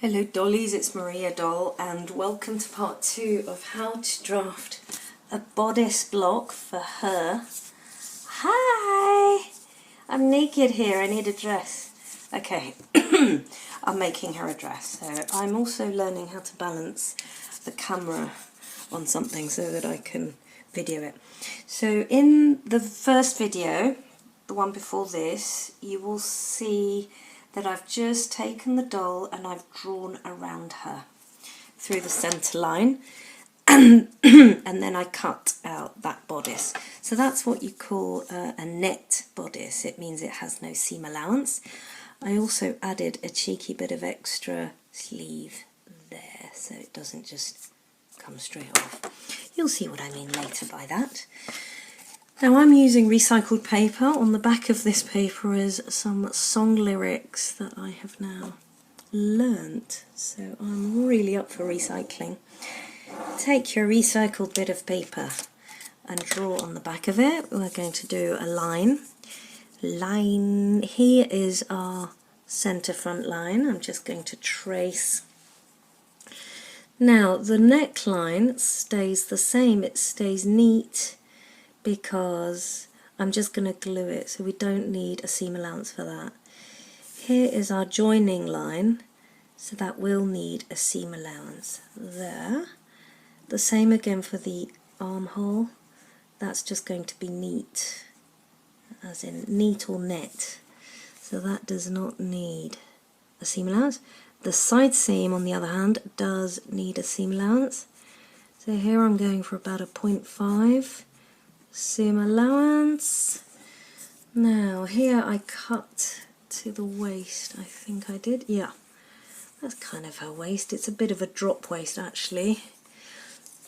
Hello Dollies, it's Maria Doll and welcome to part 2 of how to draft a bodice block for her. Hi! I'm naked here, I need a dress. Okay, I'm making her a dress. So I'm also learning how to balance the camera on something so that I can video it. So in the first video, the one before this, you will see that I've just taken the doll and I've drawn around her through the centre line and then I cut out that bodice. So that's what you call a net bodice. It means it has no seam allowance. I also added a cheeky bit of extra sleeve there so it doesn't just come straight off. You'll see what I mean later by that. Now I'm using recycled paper. On the back of this paper is some song lyrics that I have now learnt. So I'm really up for recycling. Take your recycled bit of paper and draw on the back of it. We're going to do a line. Here is our centre front line. I'm just going to trace. Now the neckline stays the same. It stays neat, because I'm just going to glue it, so we don't need a seam allowance for that. Here is our joining line, so that will need a seam allowance there. The same again for the armhole, that's just going to be neat, as in neat or net, so that does not need a seam allowance. The side seam, on the other hand, does need a seam allowance, so here I'm going for about a 0.5 seam allowance. Now here I cut to the waist, I think I did, yeah, that's kind of her waist. It's a bit of a drop waist actually.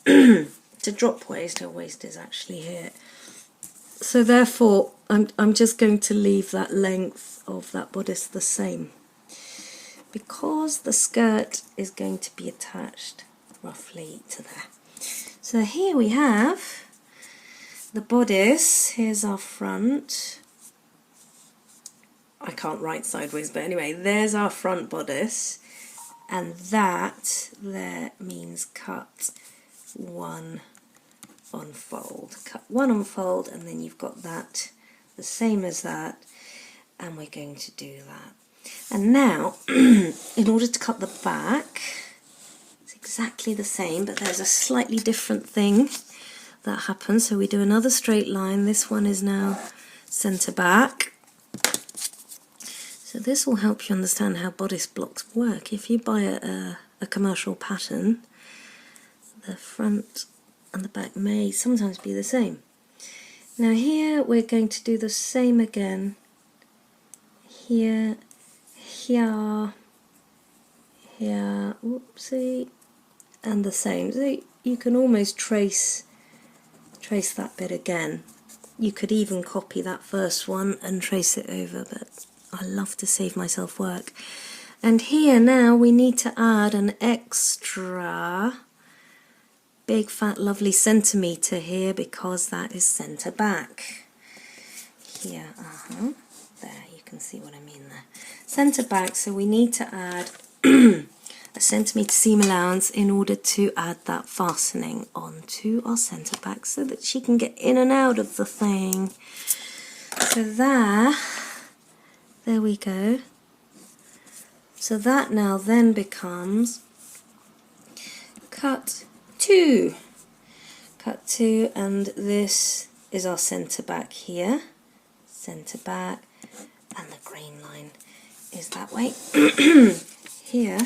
It's a drop waist, her waist is actually here. So therefore I'm just going to leave that length of that bodice the same, because the skirt is going to be attached roughly to there. So here we have the bodice. Here's our front. I can't write sideways, but anyway, there's our front bodice, and that there means cut one on fold. Cut one on fold, and then you've got that the same as that, and we're going to do that. And now, in order to cut the back, it's exactly the same, but there's a slightly different thing that happens. So we do another straight line. This one is now centre back. So this will help you understand how bodice blocks work. If you buy a commercial pattern, the front and the back may sometimes be the same. Now here we're going to do the same again. Here, here, here, whoopsie, and the same. So you can almost trace that bit again. You could even copy that first one and trace it over, but I love to save myself work. And here now we need to add an extra big fat lovely centimetre here, because that is centre back. Here, there, you can see what I mean there. Centre back, so we need to add a centimetre seam allowance in order to add that fastening onto our centre back so that she can get in and out of the thing. So there we go. So that now then becomes cut 2. Cut 2, and this is our centre back here. Centre back, and the grain line is that way. Here,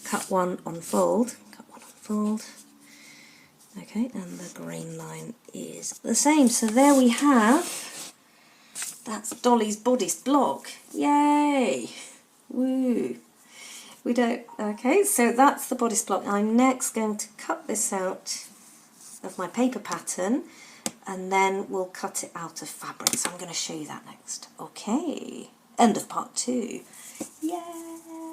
cut one on fold, okay, and the grain line is the same. So there we have, that's Dolly's bodice block. Yay! Woo! We don't, okay, so that's the bodice block. I'm next going to cut this out of my paper pattern, and then we'll cut it out of fabric. So I'm going to show you that next. Okay, end of part 2. Yay!